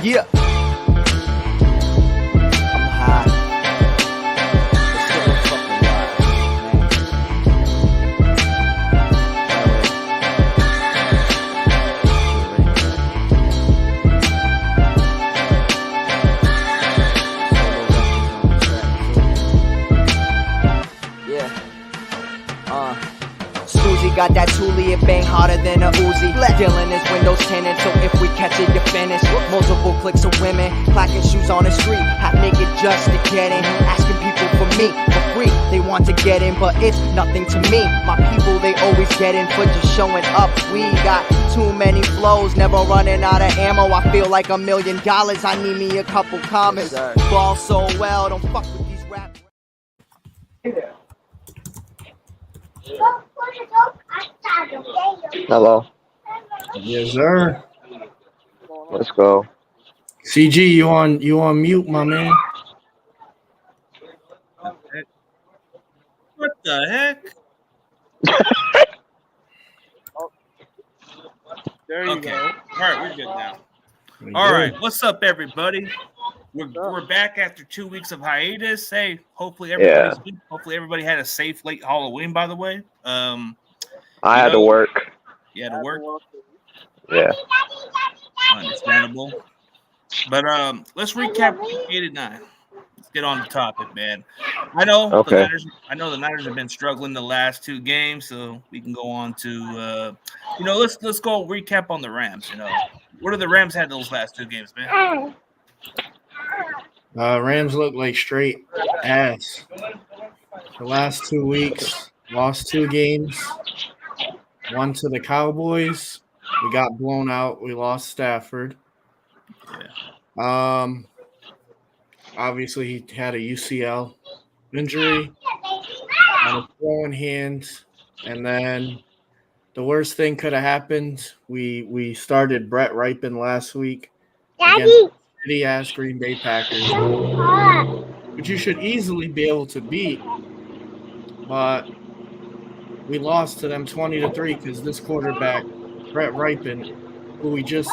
Yeah. I'm high. It's still fucking wild, man. Yeah. Susie got that Thule, it bang harder than a Uzi. Dylan is windows tinted, so if we catch it, you're finished. Multiple clicks of women, clacking shoes on the street, half naked just to get in. Asking people for me, for free, they want to get in, but it's nothing to me. My people, they always get in for just showing up. We got too many flows, never running out of ammo. I feel like $1 million, I need me a couple commas. Ball so well, don't fuck with these rap. Hello. Yes, sir. Let's go. CG, you on mute, my man. What the heck? There you Okay. go. All right, we're good now. All right, what's up, everybody? We're back after 2 weeks of hiatus. Hey, hopefully everybody had a safe late Halloween. By the way, I had to work. You had to work. Yeah. Understandable. But let's recap week 8 and 9. Let's get on the topic, man. I know Okay. the Niners have been struggling the last 2 games, so we can go on to let's go recap on the Rams. What do the Rams had those last 2 games, man? Rams look like straight ass. The last 2 weeks, lost 2 games. One to the Cowboys. We got blown out. We lost Stafford. Yeah. Obviously, he had a UCL injury on his throwing hands. And then the worst thing could have happened. We started Brett Ripon last week against shitty-ass Green Bay Packers, which you should easily be able to beat. But we lost to them 20-3 because this quarterback, Brett Ripon, who we just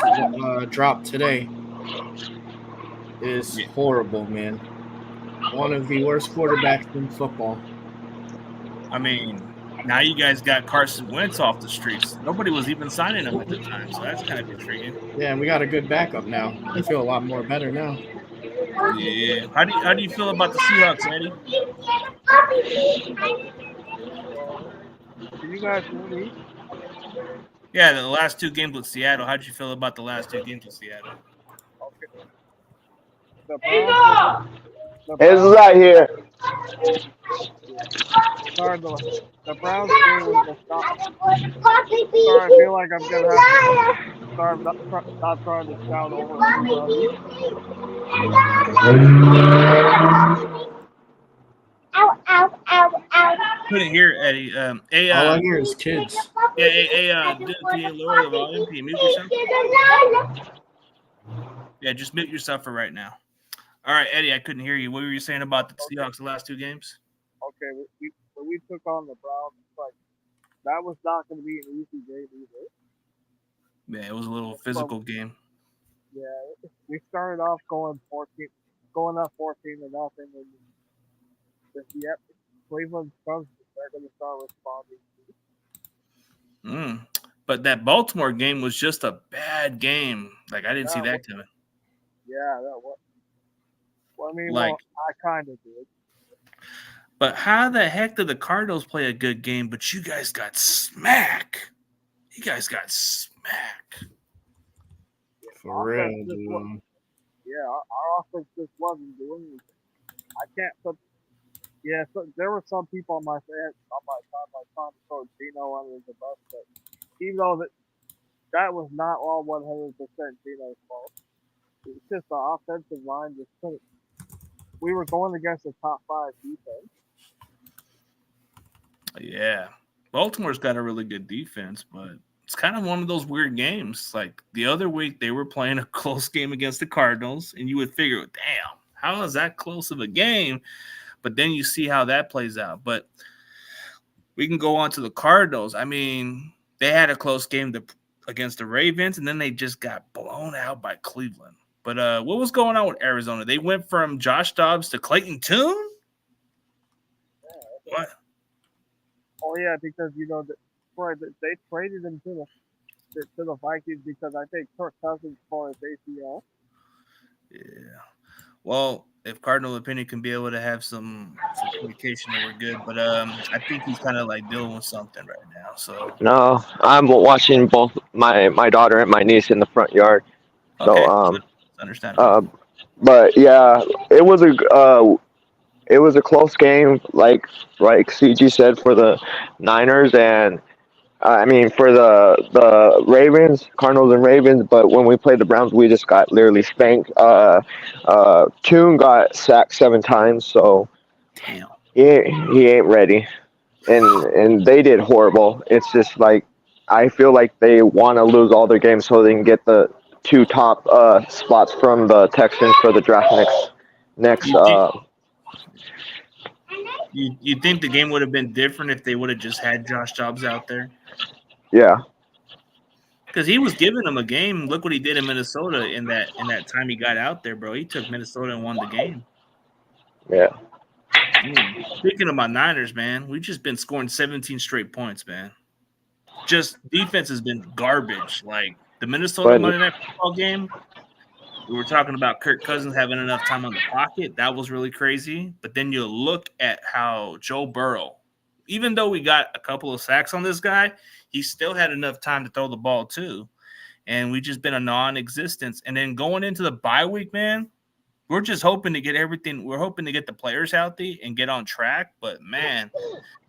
dropped today, is horrible, man. One of the worst quarterbacks in football. I mean, now you guys got Carson Wentz off the streets. Nobody was even signing him at the time, so that's kind of intriguing. Yeah, and we got a good backup now. I feel a lot more better now. Yeah. How do you feel about the Seahawks, Eddie? Can you guys hear me? Yeah, the last 2 games with Seattle. How did you feel about the last 2 games with Seattle? Okay. The Browns It's right here. Sorry, the Browns game was the stop. Sorry, I feel like I'm gonna have to. Sorry, I'm not trying to shout over everybody. Couldn't hear Eddie. All I hear is kids. Do you lower the volume? Can you mute yourself? Yeah, just mute yourself for right now. All right, Eddie, I couldn't hear you. What were you saying about the Seahawks the last 2 games? Okay, when we took on the Browns, like that was not going to be an easy game either. Yeah, it was a little physical game. Yeah, we started off going up 14-0, and Cleveland Browns are going to start responding. But that Baltimore game was just a bad game. Like, I didn't see that coming. Yeah, that was. Well, I mean, I kind of did. But how the heck did the Cardinals play a good game, but you guys got smack? You guys got smack. For real, dude. Yeah, our offense just wasn't doing anything. I can't put. Yeah, so there were some people on my side trying to throw Gino under the bus, but even though that was not all 100% Gino's fault, it's just the offensive line just couldn't. We were going against a top 5 defense. Yeah, Baltimore's got a really good defense, but it's kind of one of those weird games. Like the other week, they were playing a close game against the Cardinals, and you would figure, damn, how is that close of a game? But then you see how that plays out. But we can go on to the Cardinals. I mean, they had a close game against the Ravens, and then they just got blown out by Cleveland. But what was going on with Arizona? They went from Josh Dobbs to Clayton Tune? What? Oh yeah, because they traded him to the Vikings because I think Kirk Cousins tore his ACL. Yeah. Well, if Cardinal opinion can be able to have some communication, then we're good. But I think he's kind of like dealing with something right now. So No, I'm watching both my daughter and my niece in the front yard. So okay, it's understandable. but yeah, it was a close game, like CG said, for the Niners and I mean for the Ravens, Cardinals and Ravens. But when we played the Browns, we just got literally spanked. Tune got sacked 7 times, so Damn. he ain't ready, and they did horrible. It's just like I feel like they want to lose all their games so they can get the 2 top spots from the Texans for the draft next. You think the game would have been different if they would have just had Josh Dobbs out there? Yeah. Because he was giving them a game. Look what he did in Minnesota in that time he got out there, bro. He took Minnesota and won the game. Yeah. Speaking of my Niners, man, we've just been scoring 17 straight points, man. Just defense has been garbage. Like the Minnesota Monday Night Football game, we were talking about Kirk Cousins having enough time on the pocket. That was really crazy. But then you look at how Joe Burrow, even though we got a couple of sacks on this guy, he still had enough time to throw the ball too. And we just been a non-existence. And then going into the bye week, man, we're just hoping to get everything. We're hoping to get the players healthy and get on track. But, man,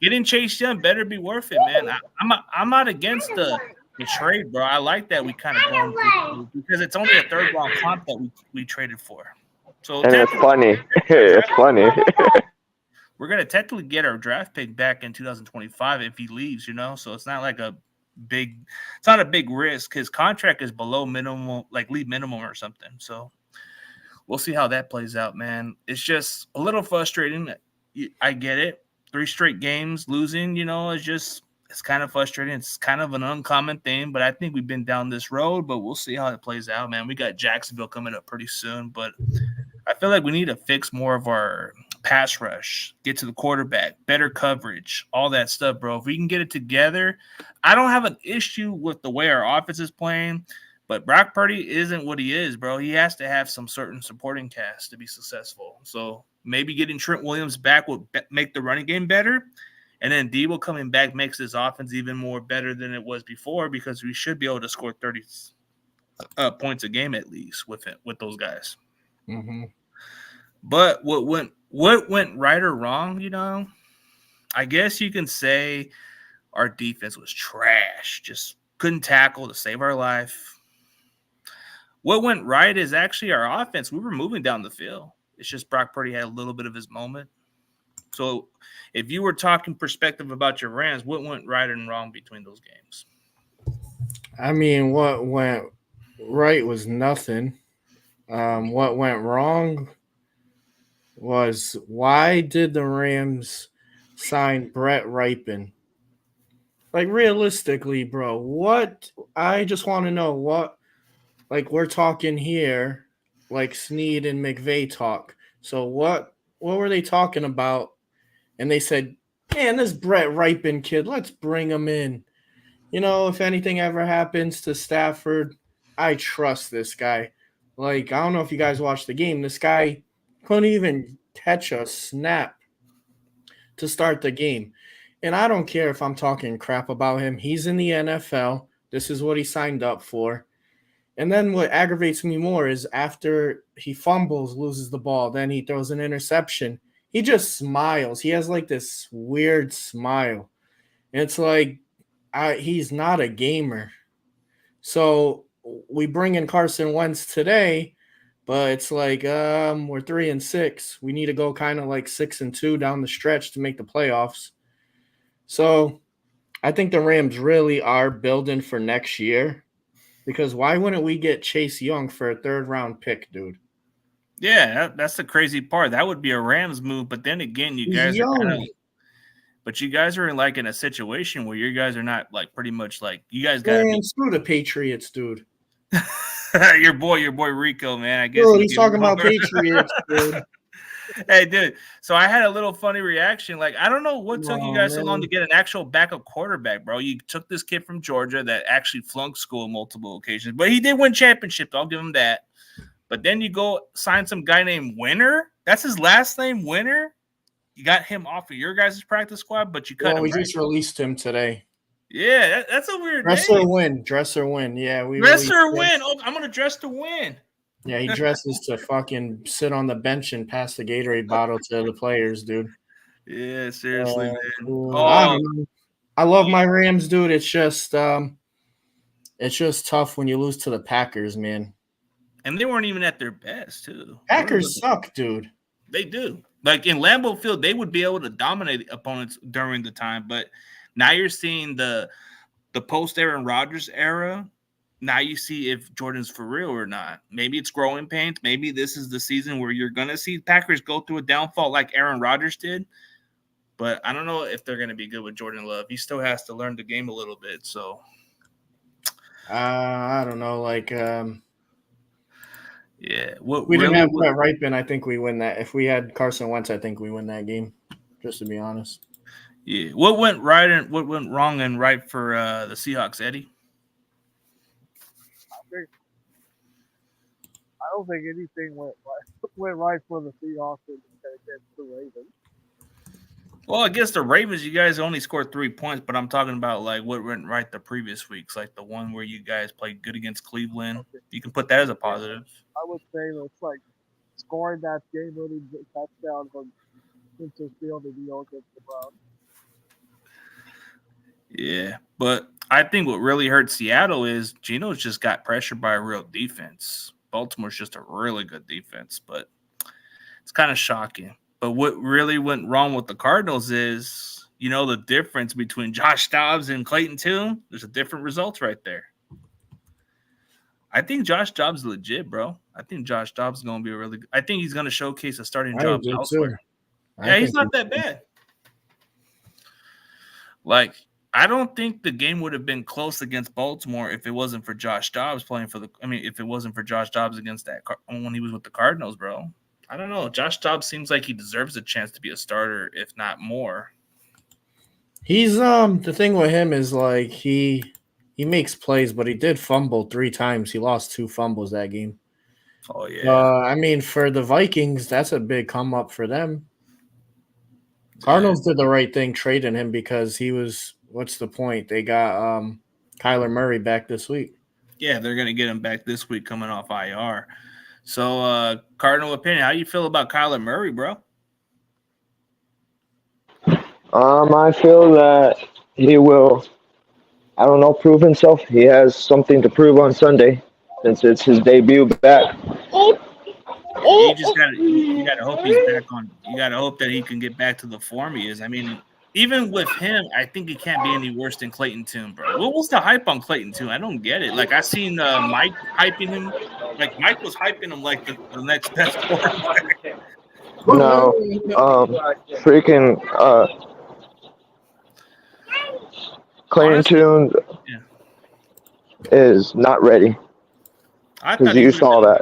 getting Chase Young better be worth it, man. I'm not against the trade, bro. I like that we kind of going through because it's only a third-round comp that we traded for. So and it's funny. It's funny. We're going to technically get our draft pick back in 2025 if he leaves, So it's not like it's not a big risk. His contract is below minimum, like league minimum or something. So we'll see how that plays out, man. It's just a little frustrating. I get it. 3 straight games losing, it's kind of frustrating. It's kind of an uncommon thing, but I think we've been down this road, but we'll see how it plays out, man. We got Jacksonville coming up pretty soon, but I feel like we need to fix more of our pass rush, get to the quarterback, better coverage, all that stuff, bro. If we can get it together, I don't have an issue with the way our offense is playing, but Brock Purdy isn't what he is, bro. He has to have some certain supporting cast to be successful. So maybe getting Trent Williams back will make the running game better, and then Debo coming back makes this offense even more better than it was before because we should be able to score 30 points a game at least with those guys. Mm-hmm. But what went right or wrong, I guess you can say our defense was trash. Just couldn't tackle to save our life. What went right is actually our offense. We were moving down the field. It's just Brock Purdy had a little bit of his moment. So if you were talking perspective about your Rams, what went right and wrong between those games? I mean, what went right was nothing. What went wrong was why did the Rams sign Brett Ripon? Like realistically, bro, what? I just want to know what. Like we're talking here, like Snead and McVay talk. So what were they talking about? And they said, man, this Brett Ripon kid, let's bring him in. If anything ever happens to Stafford, I trust this guy. Like, I don't know if you guys watched the game. This guy couldn't even catch a snap to start the game. And I don't care if I'm talking crap about him. He's in the NFL. This is what he signed up for. And then what aggravates me more is after he fumbles, loses the ball, then he throws an interception. He just smiles. He has like this weird smile. And it's like he's not a gamer. So we bring in Carson Wentz today, but it's like we're 3-6. We need to go kind of like 6-2 down the stretch to make the playoffs. So I think the Rams really are building for next year because why wouldn't we get Chase Young for a 3rd-round pick, dude? Yeah, that's the crazy part. That would be a Rams move, but then again, you guys are kind of – but you guys are like in a situation where you guys are not like pretty much like – you guys got to be – screw the Patriots, dude. Your boy Rico, man. I guess Dude, he's talking about Patriots, dude. Hey, dude. So I had a little funny reaction. Like, I don't know what took you guys so long to get an actual backup quarterback, bro. You took this kid from Georgia that actually flunked school on multiple occasions, but he did win championships. I'll give him that. But then you go sign some guy named Winner. That's his last name, Winner. You got him off of your guys' practice squad, but you cut him. We just released him today. Yeah, that's a weird Dress name. Dress or win. Yeah, Dress or win. Oh, I'm gonna dress to win. Yeah, he dresses to fucking sit on the bench and pass the Gatorade bottle to the players, dude. Yeah, seriously, man. I love my Rams, dude. It's just tough when you lose to the Packers, man. And they weren't even at their best, too. Packers suck, dude. They do. Like in Lambeau Field, they would be able to dominate opponents during the time, but now you're seeing the post Aaron Rodgers era. Now you see if Jordan's for real or not. Maybe it's growing pains. Maybe this is the season where you're going to see Packers go through a downfall like Aaron Rodgers did. But I don't know if they're going to be good with Jordan Love. He still has to learn the game a little bit. So I don't know. Like, yeah. We didn't have Brett Ripon. I think we win that. If we had Carson Wentz, I think we win that game, just to be honest. Yeah. What went right and what went wrong and right for the Seahawks, Eddie? I don't think anything went right for the Seahawks against the Ravens. Well, against the Ravens, you guys only scored 3 points, but I'm talking about like what went right the previous weeks, like the one where you guys played good against Cleveland. Okay. You can put that as a positive. I would say it's like scoring that game-winning touchdown from Spencer Field and the against the Browns. Yeah, but I think what really hurt Seattle is Geno's just got pressured by a real defense. Baltimore's just a really good defense, but it's kind of shocking. But what really went wrong with the Cardinals is, you know, the difference between Josh Dobbs and Clayton Tune. There's a different results right there. I think Josh Dobbs is legit, bro. I think Josh Dobbs is going to be a really good. I think he's going to showcase a starting job elsewhere. Yeah, he's not that bad. Like, I don't think the game would have been close against Baltimore if it wasn't for Josh Dobbs if it wasn't for Josh Dobbs against that when he was with the Cardinals, bro. I don't know. Josh Dobbs seems like he deserves a chance to be a starter, if not more. He's the thing with him is like he makes plays, but he did fumble 3 times. He lost 2 fumbles that game. Oh yeah. I mean, for the Vikings, that's a big come up for them. Cardinals did the right thing trading him because he was. What's the point? They got Kyler Murray back this week. Yeah, they're gonna get him back this week coming off IR. So, Cardinal opinion, how you feel about Kyler Murray, bro? I feel that he will, I don't know, prove himself. He has something to prove on Sunday since it's his debut back. You gotta hope he's back on. You gotta hope that he can get back to the form he is. I mean, even with him, I think he can't be any worse than Clayton Tune, bro. What was the hype on Clayton Tune? I don't get it. Like, I seen Mike hyping him. Like, Mike was hyping him like the next best quarterback. No, freaking Clayton Tune is not ready. Because you saw that.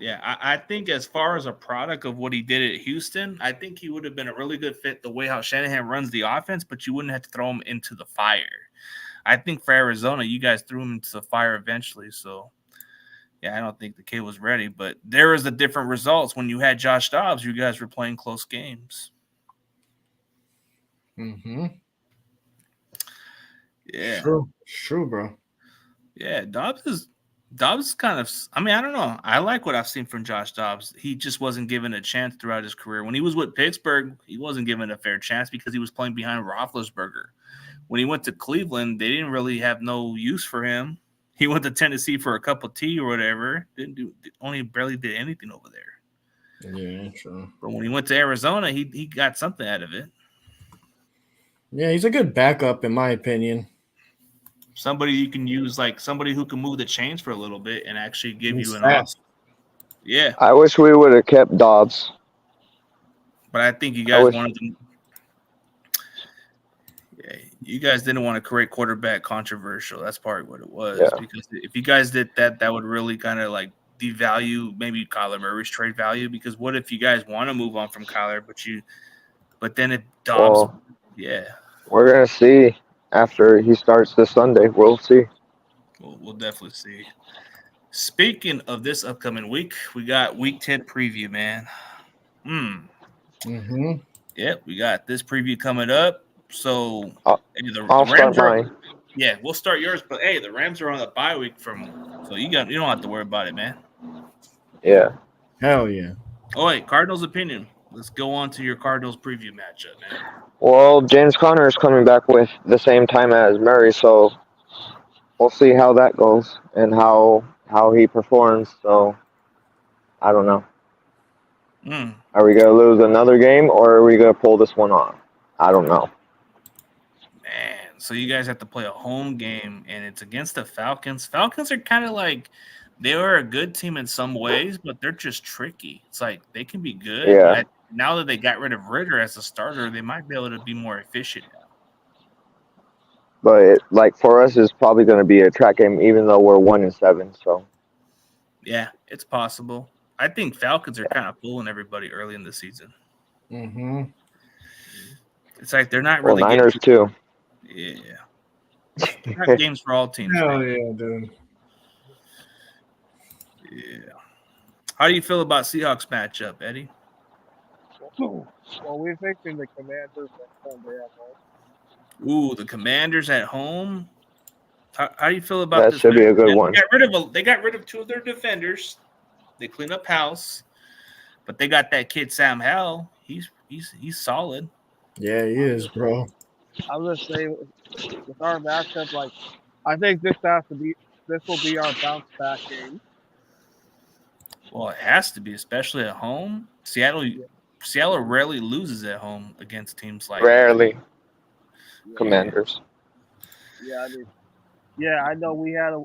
Yeah, I think as far as a product of what he did at Houston, I think he would have been a really good fit the way how Shanahan runs the offense, but you wouldn't have to throw him into the fire. I think for Arizona, you guys threw him into the fire eventually. So, yeah, I don't think the kid was ready. But there was the different results. When you had Josh Dobbs, you guys were playing close games. Mm-hmm. Yeah. True, bro. Yeah, Dobbs kind of – I mean, I don't know. I like what I've seen from Josh Dobbs. He just wasn't given a chance throughout his career. When he was with Pittsburgh, he wasn't given a fair chance because he was playing behind Roethlisberger. When he went to Cleveland, they didn't really have no use for him. He went to Tennessee for a cup of tea or whatever. Only barely did anything over there. Yeah, true. But when he went to Arizona, he got something out of it. Yeah, he's a good backup in my opinion. Somebody you can use, like somebody who can move the chains for a little bit and actually give you an fast. Yeah. I wish we would have kept Dobbs. But I think you guys wanted to. Yeah, You guys didn't want to create quarterback controversial. That's part of what it was. Yeah. Because if you guys did that, that would really kind of like devalue maybe Kyler Murray's trade value. Because what if you guys want to move on from Kyler, but then it Dobbs, Well, yeah. we're gonna see after he starts this Sunday. We'll see. We'll definitely see. Speaking of this upcoming week, we got Week 10 preview, man. Mm-hmm. Yep, we got this preview coming up. So the I'll start Rams mine. Yeah, we'll start yours. But hey, the Rams are on a bye week so you don't have to worry about it, man. Yeah. Hell yeah. Oh wait, Cardinals opinion. Let's go on to your Cardinals preview matchup, man. Well, James Conner is coming back with the same time as Murray, so we'll see how that goes and how he performs. So I don't know. Are we gonna lose another game or are we gonna pull this one off? I don't know. Man, so you guys have to play a home game, and it's against the Falcons. Falcons are kind of like they are a good team in some ways, but they're just tricky. It's like they can be good. Yeah. But now that they got rid of Ritter as a starter, they might be able to be more efficient now. But for us, it's probably going to be a track game, even though we're 1-7. So yeah, it's possible. I think Falcons are kind of fooling everybody early in the season. Mm-hmm. It's like they're not really. Niners too. Yeah. Not games for all teams. Hell yeah, dude. Yeah. How do you feel about Seahawks matchup, Eddie? Well, we're facing the Commanders at Sunday at home. Ooh, the Commanders at home. How do you feel about that this? Should be a good one. They got rid of two of their defenders. They cleaned up house, but they got that kid Sam Howell. He's solid. Yeah, he is, bro. I was gonna say with our matchup, I think this will be our bounce back game. Well, it has to be, especially at home. Seattle rarely loses at home against teams like Rarely. Commanders. Yeah, I know we had a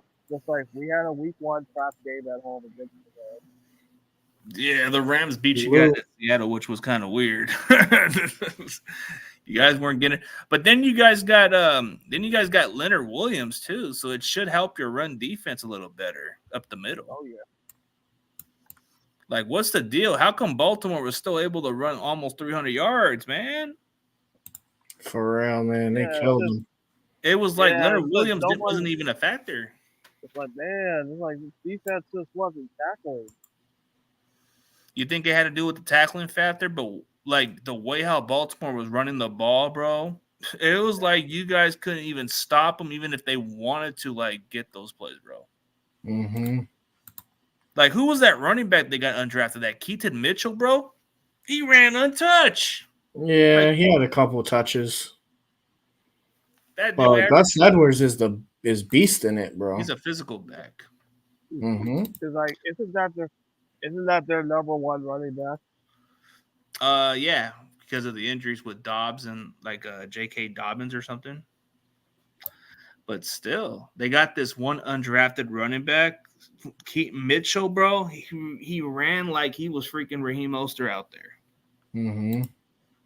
week 1 trap game at home against the Rams. Yeah, the Rams beat you guys at Seattle, which was kind of weird. You guys weren't getting it, but then you guys got Leonard Williams too, so it should help your run defense a little better up the middle. Oh yeah. Like, what's the deal? How come Baltimore was still able to run almost 300 yards, man? For real, man. They killed him. It was like Leonard Williams wasn't even a factor. It's like, man, it's like defense just wasn't tackling. You think it had to do with the tackling factor, but like the way how Baltimore was running the ball, bro, it was like you guys couldn't even stop them, even if they wanted to, like, get those plays, bro. Mm-hmm. Like, who was that running back they got undrafted? That Keaton Mitchell, bro? He ran untouched. Yeah, he had a couple touches. That Gus Edwards is beast in it, bro. He's a physical back. Mm-hmm. It's like, isn't that their number 1 running back? Yeah, because of the injuries with Dobbs and like J.K. Dobbins or something. But still, they got this one undrafted running back, Keaton Mitchell, bro. He ran like he was freaking Raheem Mostert out there. Mm-hmm.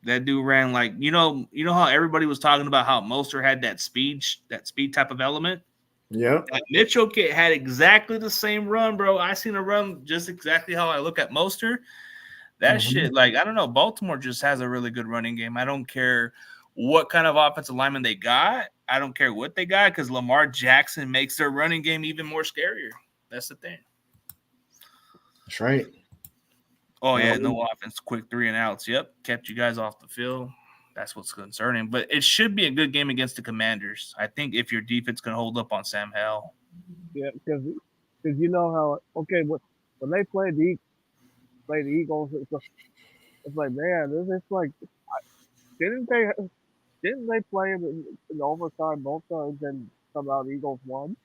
That dude ran like, you know how everybody was talking about how Mostert had that speed type of element? Yep. That Mitchell kid had exactly the same run, bro. I seen a run just exactly how I look at Mostert. That shit, like, I don't know. Baltimore just has a really good running game. I don't care what kind of offensive lineman they got. I don't care what they got, because Lamar Jackson makes their running game even more scarier. That's the thing. That's right. Oh, yeah, no offense, quick 3 and outs. Yep, kept you guys off the field. That's what's concerning. But it should be a good game against the Commanders. I think if your defense can hold up on Sam Howell. Yeah, because you know how, okay, when they play the Eagles, it's like, man, it's like, didn't they play in overtime both times and somehow the Eagles won?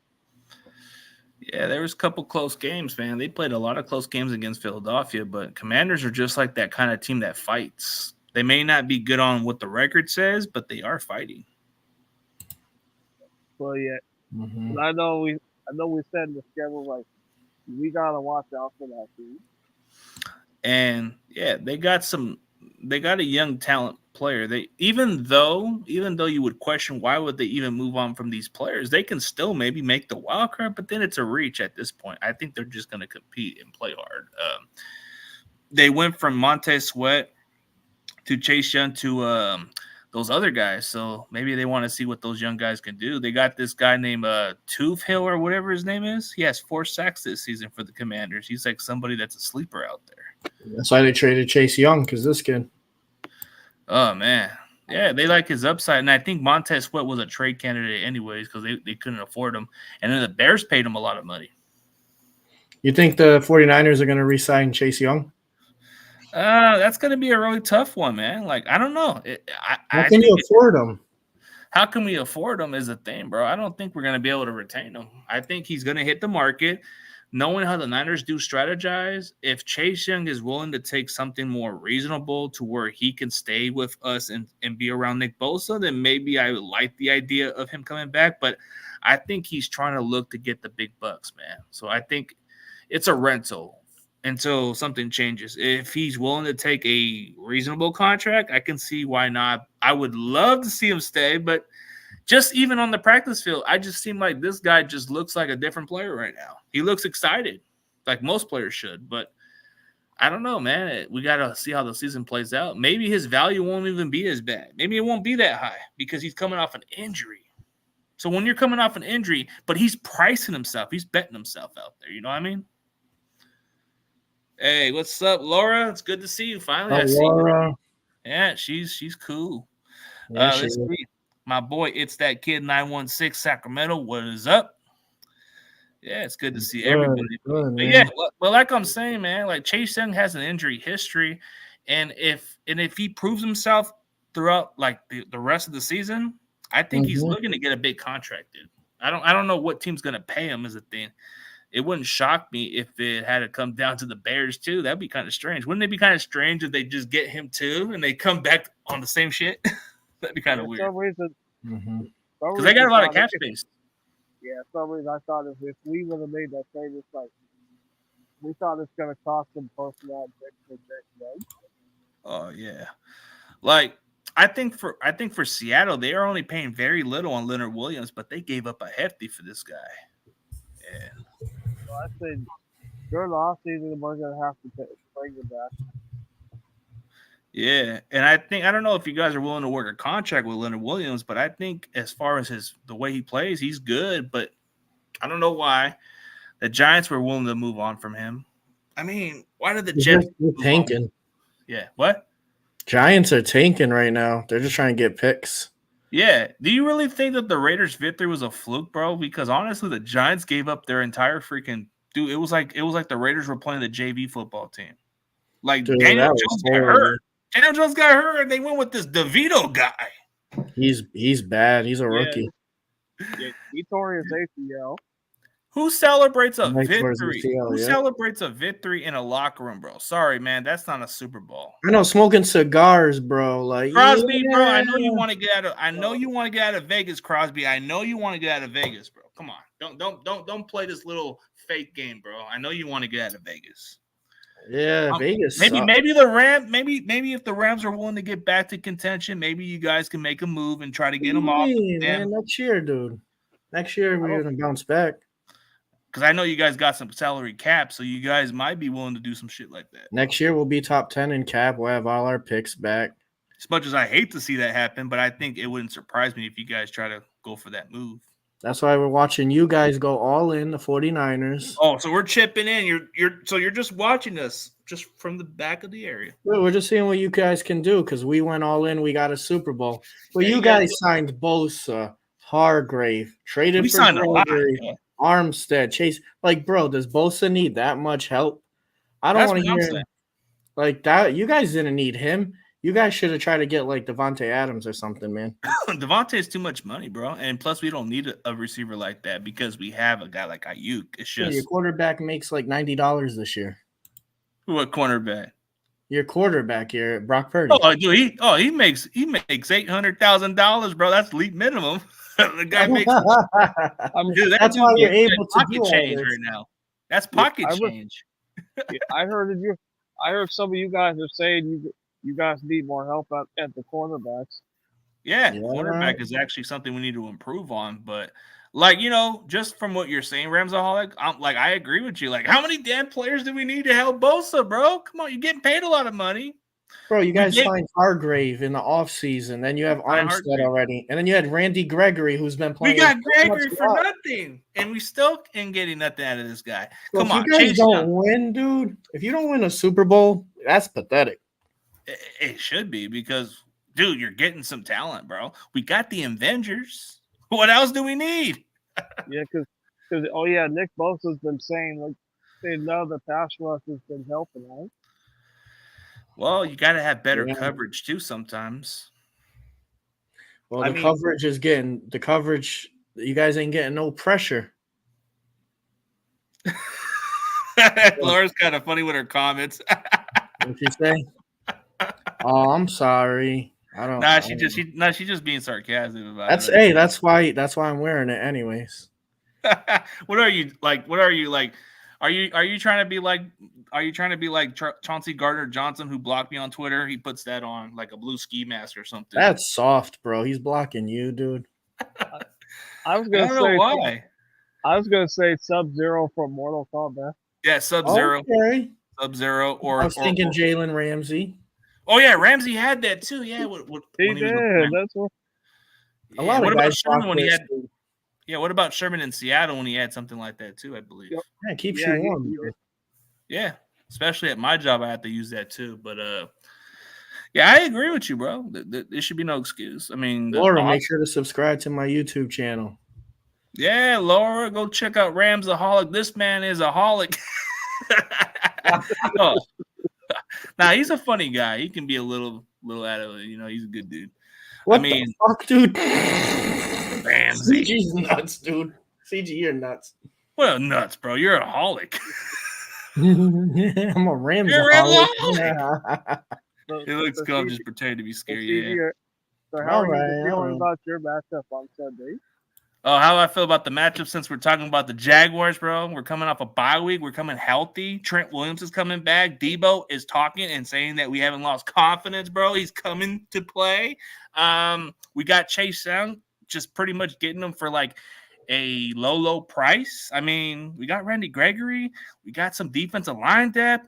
Yeah, there was a couple close games, man. They played a lot of close games against Philadelphia, but Commanders are just like that kind of team that fights. They may not be good on what the record says, but they are fighting. Well, yeah. Mm-hmm. I know we said in the schedule, like, we gotta watch out for that team. And yeah, they got a young talent player. They even though you would question why would they even move on from these players, they can still maybe make the wild card, but then it's a reach at this point. I think they're just going to compete and play hard. They went from Montez Sweat to Chase Young to those other guys, so maybe they want to see what those young guys can do. They got this guy named Tuve or whatever his name is. He has 4 sacks this season for the Commanders. He's like somebody that's a sleeper out there. That's why they traded Chase Young, because this kid. Oh, man. Yeah, they like his upside. And I think Montez Sweat was a trade candidate anyways because they couldn't afford him. And then the Bears paid him a lot of money. You think the 49ers are going to re-sign Chase Young? That's going to be a really tough one, man. Like, I don't know. How can you afford him? How can we afford him is a thing, bro. I don't think we're going to be able to retain him. I think he's going to hit the market. Knowing how the Niners do strategize, if Chase Young is willing to take something more reasonable to where he can stay with us and be around Nick Bosa, then maybe I would like the idea of him coming back. But I think he's trying to look to get the big bucks, man. So I think it's a rental until something changes. If he's willing to take a reasonable contract, I can see why not. I would love to see him stay, but just even on the practice field, I just seem like this guy just looks like a different player right now. He looks excited, like most players should. But I don't know, man. We got to see how the season plays out. Maybe his value won't even be as bad. Maybe it won't be that high because he's coming off an injury. So when you're coming off an injury, but he's pricing himself, he's betting himself out there. You know what I mean? Hey, what's up, Laura? It's good to see you finally. I see Laura. you. Yeah, she's cool. Yeah, Let's see. My boy, it's that kid 916 Sacramento. What is up? Yeah, it's good to see everybody. Good, but yeah, well, like I'm saying, man, like Chase Young has an injury history, and if he proves himself throughout like the rest of the season, I think he's looking to get a big contract, dude. I don't know what team's gonna pay him is a thing. It wouldn't shock me if it had to come down to the Bears too. That'd be kind of strange. Wouldn't it be kind of strange if they just get him too and they come back on the same shit? That'd be kind of weird. For some reason, because they got a lot of cap space. Yeah, for some reason I thought if we would have made that trade, it's like we thought it's going to cost them personnel. Oh yeah, like I think for Seattle, they are only paying very little on Leonard Williams, but they gave up a hefty for this guy. Yeah. So I said during the offseason, we're going to have to bring him back. Yeah, and I don't know if you guys are willing to work a contract with Leonard Williams, but I think as far as the way he plays, he's good. But I don't know why the Giants were willing to move on from him. I mean, why did the Jets tanking? Yeah, what? Giants are tanking right now. They're just trying to get picks. Yeah. Do you really think that the Raiders' victory was a fluke, bro? Because honestly, the Giants gave up their entire freaking dude. It was like the Raiders were playing the JV football team. Like dude, Daniel Jones got hurt. Daniel Jones got hurt, and they went with this DeVito guy. He's bad. He's a rookie. Yeah, he tore his ACL. Who celebrates a victory? ACL, Who celebrates a victory in a locker room, bro? Sorry, man, that's not a Super Bowl. I know, smoking cigars, bro. Like Crosby, bro. I know you want to get out of Vegas, Crosby. I know you want to get out of Vegas, bro. Come on, don't play this little fake game, bro. I know you want to get out of Vegas. Yeah, Vegas. Maybe the Rams. Maybe if the Rams are willing to get back to contention, maybe you guys can make a move and try to get them off. Man, next year, dude. Next year we're gonna bounce back. Because I know you guys got some salary cap, so you guys might be willing to do some shit like that. Next year we'll be top 10 in cap. We'll have all our picks back. As much as I hate to see that happen, but I think it wouldn't surprise me if you guys try to go for that move. That's why we're watching you guys go all in, the 49ers. Oh, so we're chipping in. You're just watching us just from the back of the area. We're just seeing what you guys can do because we went all in. We got a Super Bowl. Well, you guys signed Bosa, Hargrave, traded for Gregory, Armstead, Chase. Like, bro, does Bosa need that much help? I don't want to hear like that. You guys didn't need him. You guys should have tried to get like Devontae Adams or something, man. Devontae is too much money, bro. And plus, we don't need a receiver like that because we have a guy like Ayuk. It's just your quarterback makes like $90 this year. What cornerback? Your quarterback here, Brock Purdy. Oh, dude, he makes $800,000, bro. That's league minimum. The guy makes. Dude, that's why you're able to do change right now. That's pocket change. I heard some of you guys are saying you guys need more help at the cornerbacks. Yeah, Yeah. cornerback is actually something we need to improve on. But just from what you're saying, Ramsaholic, I agree with you. Like, how many damn players do we need to help Bosa, bro? Come on, you're getting paid a lot of money. Bro, you guys signed Hargrave in the offseason. Then you have Armstead already. And then you had Randy Gregory, who's been playing. We got Gregory for nothing. And we still ain't getting nothing out of this guy. Come on, you guys don't win, dude. If you don't win a Super Bowl, that's pathetic. It should be because, dude, you're getting some talent, bro. We got the Avengers. What else do we need? Yeah, because Nick Bosa's been saying they know the pass rush has been helping out. Well, you got to have better coverage too sometimes. Well, the coverage. You guys ain't getting no pressure. Laura's kind of funny with her comments. What'd you say? Oh, I'm sorry. I don't. Nah, she's just being sarcastic about it. That's why I'm wearing it, anyways. What are you like? Are you trying to be like? Are you trying to be like Chauncey Gardner-Johnson, who blocked me on Twitter? He puts that on like a blue ski mask or something. That's soft, bro. He's blocking you, dude. I was gonna say why. I was gonna say Sub-Zero from Mortal Kombat. Yeah, Sub-Zero. Okay. Sub-Zero, I was thinking Jalen Ramsey. Oh yeah, Ramsey had that too. Yeah, he did. That's what. A lot of guys Sherman when he had. Yeah, what about Sherman in Seattle when he had something like that too? I believe. Yeah, keeps you warm. Yeah, especially at my job, I have to use that too. But yeah, I agree with you, bro. There should be no excuse. I mean, Laura, make sure to subscribe to my YouTube channel. Yeah, Laura, go check out Ramsaholic. This man is a holic. Oh. Nah, he's a funny guy. He can be a little out of it. He's a good dude. What the fuck, dude? Ramsey. CG's nuts, dude. CG, you're nuts. Well, nuts, bro. You're a holic. I'm a Ramsey. You're a holic. It looks cool. I'm just pretending to be scared. Yeah. So how are you feeling about your matchup on Sunday? Oh, how do I feel about the matchup since we're talking about the Jaguars, bro? We're coming off a bye week. We're coming healthy. Trent Williams is coming back. Debo is talking and saying that we haven't lost confidence, bro. He's coming to play. We got Chase Young, just pretty much getting him for like a low price. I mean, we got Randy Gregory. We got some defensive line depth.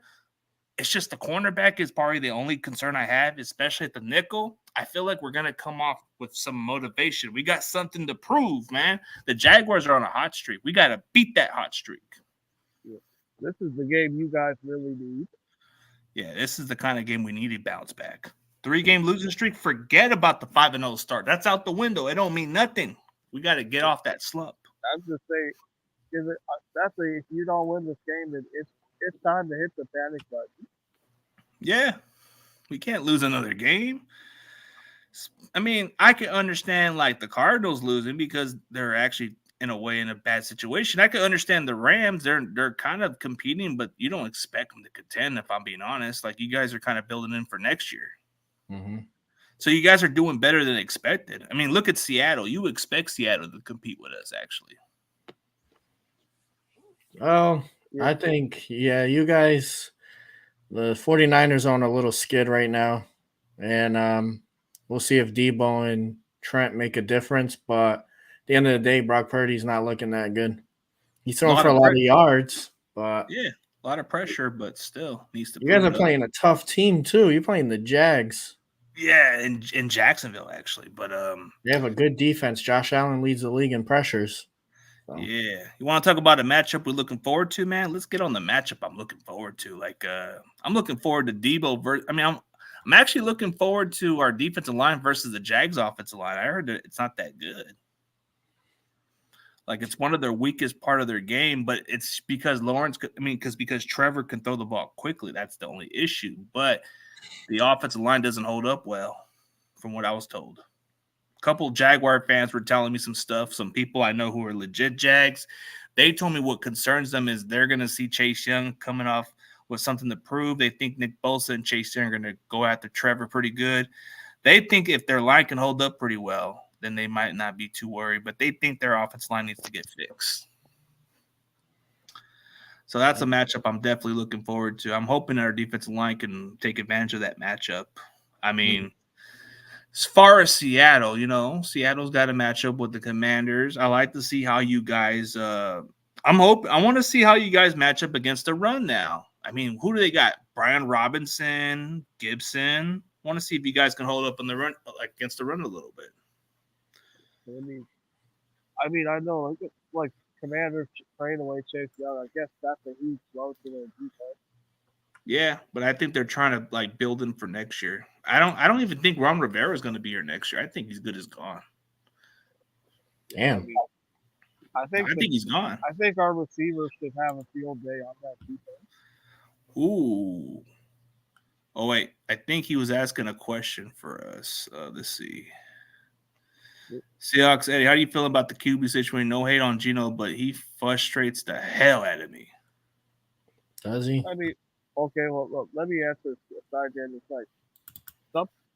It's just the cornerback is probably the only concern I have, especially at the nickel. I feel like we're going to come off with some motivation. We got something to prove, man. The Jaguars are on a hot streak. We got to beat that hot streak. Yeah. This is the game you guys really need. Yeah, this is the kind of game we need to bounce back. 3-game losing streak, forget about the 5-0 start. That's out the window. It don't mean nothing. We got to get off that slump. I'm just saying, if you don't win this game, it's time to hit the panic button. Yeah, we can't lose another game. I mean, I can understand like the Cardinals losing because they're actually in a way in a bad situation. I can understand the Rams; they're kind of competing, but you don't expect them to contend. If I'm being honest, like you guys are kind of building in for next year. Mm-hmm. So you guys are doing better than expected. I mean, look at Seattle. You expect Seattle to compete with us, actually. Oh, I think, you guys, the 49ers are on a little skid right now. And we'll see if Debo and Trent make a difference. But at the end of the day, Brock Purdy's not looking that good. He's throwing for a lot of yards. But yeah, a lot of pressure, but still needs to. You guys are playing a tough team, too. You're playing the Jags. Yeah, in Jacksonville, actually. But they have a good defense. Josh Allen leads the league in pressures. So. Yeah. You want to talk about a matchup we're looking forward to, man? Let's get on the matchup I'm looking forward to. Like, I'm looking forward to Debo. I'm actually looking forward to our defensive line versus the Jags offensive line. I heard that it's not that good. Like, it's one of their weakest part of their game, but it's because because Trevor can throw the ball quickly. That's the only issue. But the offensive line doesn't hold up well, from what I was told. A couple Jaguar fans were telling me some stuff. Some people I know who are legit Jags. They told me what concerns them is they're going to see Chase Young coming off with something to prove. They think Nick Bosa and Chase Young are going to go after Trevor pretty good. They think if their line can hold up pretty well, then they might not be too worried. But they think their offensive line needs to get fixed. So that's a matchup I'm definitely looking forward to. I'm hoping our defensive line can take advantage of that matchup. I mean, as far as Seattle, Seattle's got a matchup with the Commanders. I like to see how you guys I want to see how you guys match up against the run now. I mean, who do they got? Brian Robinson, Gibson. I want to see if you guys can hold up on the run against the run a little bit. I mean, I know like Commanders train away Chase Young. I guess that's a huge blow to their defense. Yeah, but I think they're trying to build in for next year. I don't even think Ron Rivera is going to be here next year. I think he's good as gone. Damn. I think he's gone. I think our receivers should have a field day on that defense. Ooh. Oh wait, I think he was asking a question for us. Let's see. Seahawks Eddie, how do you feel about the QB situation? No hate on Geno, but he frustrates the hell out of me. Does he? I mean, okay, well, look, let me answer this side there. It's like,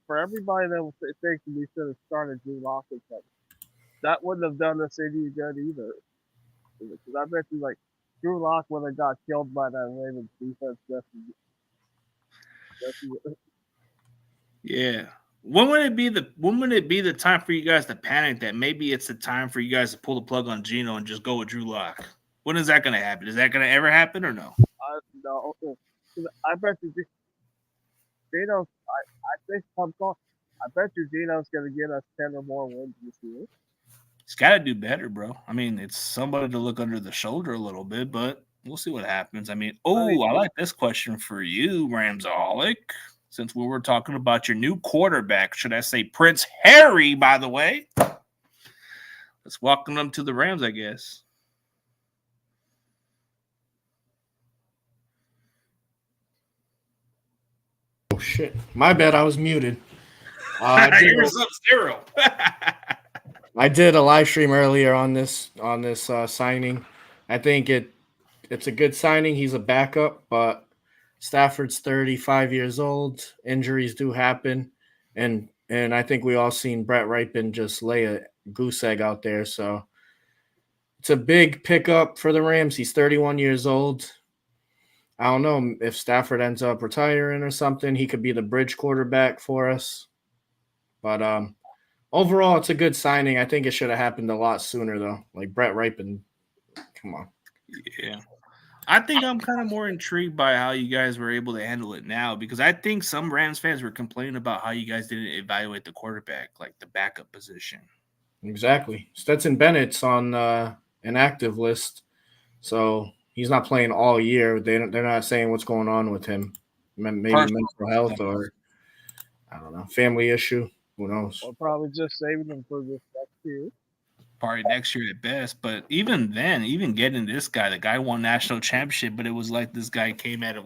for everybody that thinks we should have started Drew Lock, that wouldn't have done us any good either. Because I bet you, Drew Lock would have got killed by that Ravens defense. Yeah. When would it be the time for you guys to panic that maybe it's the time for you guys to pull the plug on Geno and just go with Drew Lock? When is that going to happen? Is that going to ever happen or no? No. I bet you Geno. I bet you Geno's going to get us 10 or more wins this year. He's got to do better, bro. I mean, it's somebody to look under the shoulder a little bit, but we'll see what happens. I like this question for you, Ramsaholic. Since we were talking about your new quarterback, should I say Prince Harry, by the way? Let's welcome him to the Rams, I guess. Oh, shit. My bad, I was muted. You're Sub-Zero. I did a live stream earlier on this signing. I think it's a good signing. He's a backup, but Stafford's 35 years old. Injuries do happen, and I think we all seen Brett Rypien just lay a goose egg out there. So it's a big pickup for the Rams. He's 31 years old. I don't know if Stafford ends up retiring or something. He could be the bridge quarterback for us. But overall, it's a good signing. I think it should have happened a lot sooner, though. Like Brett Rypien, come on. Yeah. I think I'm kind of more intrigued by how you guys were able to handle it now, because I think some Rams fans were complaining about how you guys didn't evaluate the quarterback, like the backup position. Exactly. Stetson Bennett's on an active list, so he's not playing all year. They're not saying what's going on with him. Maybe mental health or, I don't know, family issue. Who knows? Or probably just saving them for this next year. Probably next year at best. But even then, even getting this guy, the guy won national championship, but it was like this guy came out of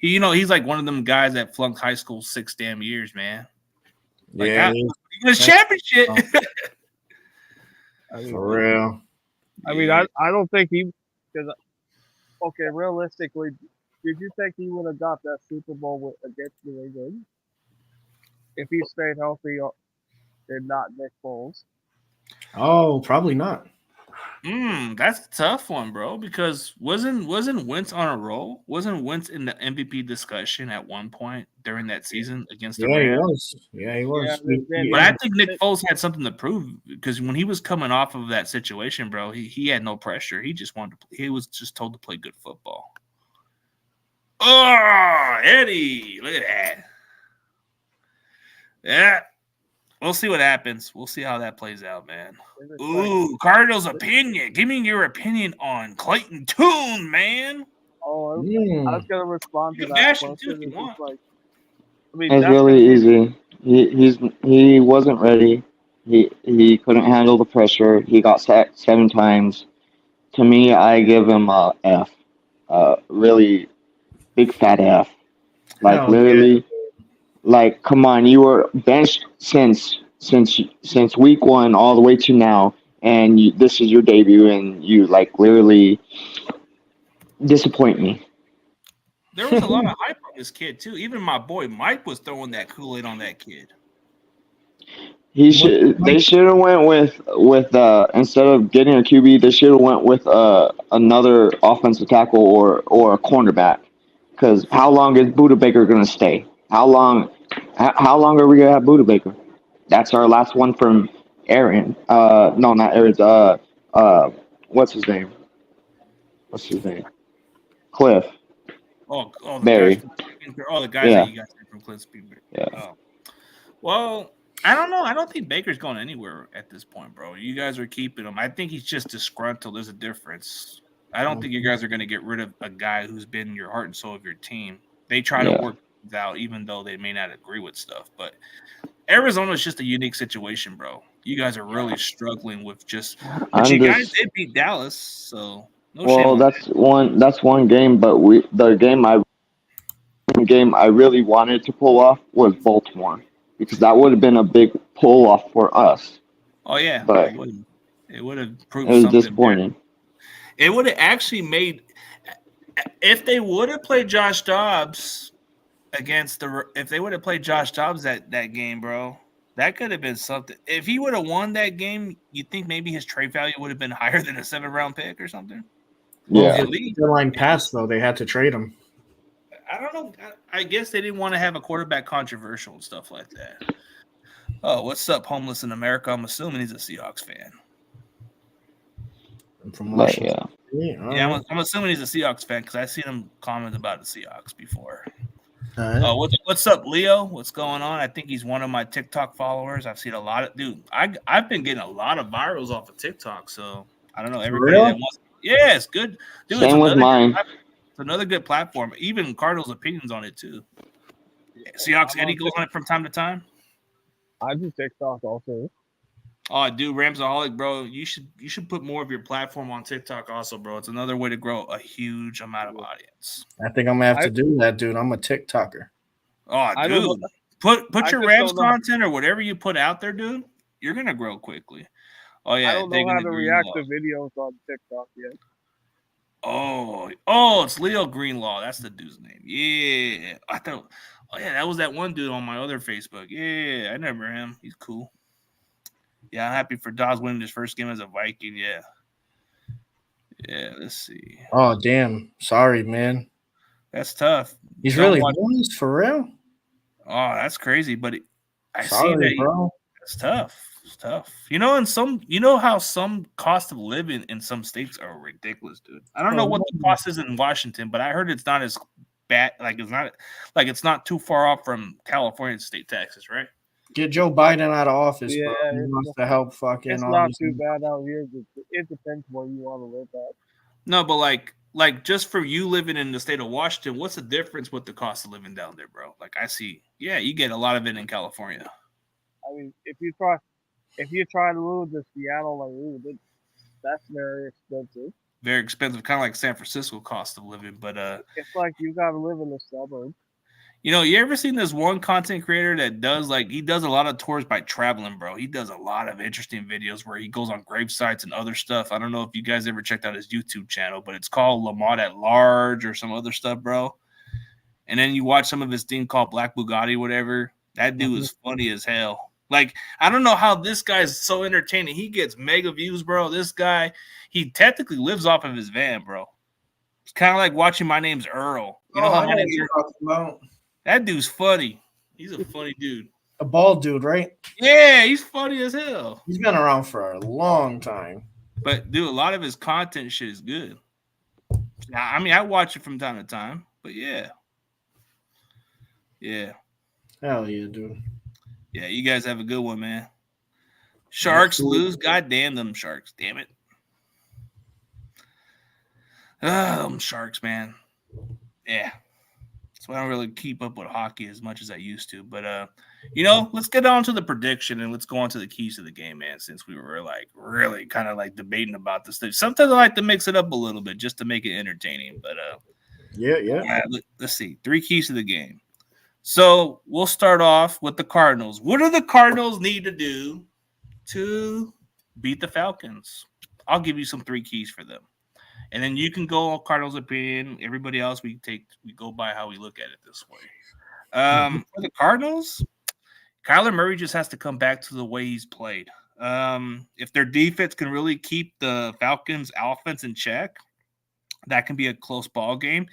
he's like one of them guys that flunked high school 6 damn years, man. Yeah. His championship. For real. I mean, I don't think because realistically, did you think he would have got that Super Bowl against New England if he stayed healthy and not Nick Foles? Oh, probably not. That's a tough one, bro, because wasn't Wentz on a roll? Wasn't Wentz in the MVP discussion at one point during that season against the Rams? Yeah, he was. But I think Nick Foles had something to prove, because when he was coming off of that situation, bro, he had no pressure. He just wanted to play. He was just told to play good football. Oh, Eddie, look at that. Yeah. We'll see what happens. We'll see how that plays out, man. Ooh, Cardinals opinion. Give me your opinion on Clayton Tune, man. Oh, I was gonna respond to that question. It's really easy. He wasn't ready. He couldn't handle the pressure. He got sacked 7 times. To me, I give him a F. Really big fat F. Literally. Like, come on, you were benched since week 1 all the way to now, and this is your debut, and you literally disappoint me. There was a lot of hype on this kid too. Even my boy Mike was throwing that Kool-Aid on that kid. They should have went with instead of getting a QB, they should have went with another offensive tackle or a cornerback. Because how long is Buda Baker gonna stay? How long are we gonna have Buda Baker? That's our last one from Aaron. No, not Aaron's. What's his name? Cliff The Barry. guys the guys Yeah. that you got from Clint Speedberg. Yeah. Oh. Well, I don't know. I don't think Baker's going anywhere at this point, bro. You guys are keeping him. I think he's just disgruntled. There's a difference. I don't think you guys are going to get rid of a guy who's been your heart and soul of your team. They try to work things out, even though they may not agree with stuff. But Arizona's just a unique situation, bro. You guys are really struggling with but you guys did beat Dallas, so no shame on that. That's one game, but the game I really wanted to pull off was Baltimore, because that would have been a big pull off for us. Oh yeah, but it would have proved it was something disappointing. There. It would have actually made, if they would have played Josh Dobbs if they would have played Josh Dobbs that game, bro, that could have been something. If he would have won that game, you think maybe his trade value would have been higher than a 7th-round pick or something? Yeah. Deadline passed, though. They had to trade him. I don't know. I guess they didn't want to have a quarterback controversial and stuff like that. Oh, what's up, homeless in America? I'm assuming he's a Seahawks fan. From Washington. Yeah, I'm assuming he's a Seahawks fan because I've seen him comment about the Seahawks before. Right. Oh, what's up, Leo? What's going on? I think he's one of my TikTok followers. I've seen a lot of I've been getting a lot of virals off of TikTok, so I don't know everybody that wants. Yeah, it's good. Dude, Same with mine. It's another good platform. Even Cardinals' opinions on it too. Seahawks Eddie goes on it from time to time. I do TikTok also. Oh, dude, Ramsaholic, bro, you should put more of your platform on TikTok also, bro. It's another way to grow a huge amount of audience. I think I'm gonna have to do that, dude. I'm a TikToker. Oh, dude, put your Rams content or whatever you put out there, dude. You're gonna grow quickly. Oh yeah, I don't know how to react to videos on TikTok yet. Oh, it's Leo Greenlaw. That's the dude's name. Yeah, I thought. Oh yeah, that was that one dude on my other Facebook. Yeah, I remember him. He's cool. Yeah, I'm happy for Dobbs winning his first game as a Viking. Yeah. Yeah, let's see. Oh, damn. Sorry, man. That's tough. He's really doing this for real? Oh, that's crazy. But I see that, bro. That's tough. It's tough. You know how some cost of living in some states are ridiculous, dude. I don't know what the cost is in Washington, but I heard it's not as bad. It's not too far off from California state taxes, right? Get Joe Biden out of office, bro. He wants to help fucking. It's not too bad out here. It depends where you want to live at. No, but like just for you living in the state of Washington, what's the difference with the cost of living down there, bro? Like I see, yeah, you get a lot of it in California. I mean, if you try to move to Seattle, that's very expensive. Very expensive, kind of like San Francisco cost of living, but it's like you got to live in the suburbs. You know, you ever seen this one content creator that does he does a lot of tours by traveling, bro? He does a lot of interesting videos where he goes on grave sites and other stuff. I don't know if you guys ever checked out his YouTube channel, but it's called Lamont at Large or some other stuff, bro. And then you watch some of his thing called Black Bugatti, whatever. That dude is funny as hell. Like, I don't know how this guy's so entertaining. He gets mega views, bro. This guy, he technically lives off of his van, bro. It's kind of like watching My Name's Earl. You know how My Name's Earl? That dude's funny. He's a funny dude. A bald dude, right? Yeah, he's funny as hell. He's been around for a long time. But, dude, a lot of his content shit is good. I mean, I watch it from time to time. But, yeah. Yeah. Hell yeah, dude. Yeah, you guys have a good one, man. Sharks lose. God damn them Sharks. Damn it. Oh, Sharks, man. Yeah. So I don't really keep up with hockey as much as I used to. But, let's get on to the prediction and let's go on to the keys of the game, man, since we were, really kind of, debating about this thing. Sometimes I like to mix it up a little bit just to make it entertaining. But, yeah. Let's see. 3 keys to the game. So we'll start off with the Cardinals. What do the Cardinals need to do to beat the Falcons? I'll give you some 3 keys for them. And then you can go Cardinals' opinion. Everybody else, we go by how we look at it this way. For the Cardinals, Kyler Murray just has to come back to the way he's played. If their defense can really keep the Falcons' offense in check, that can be a close ball game.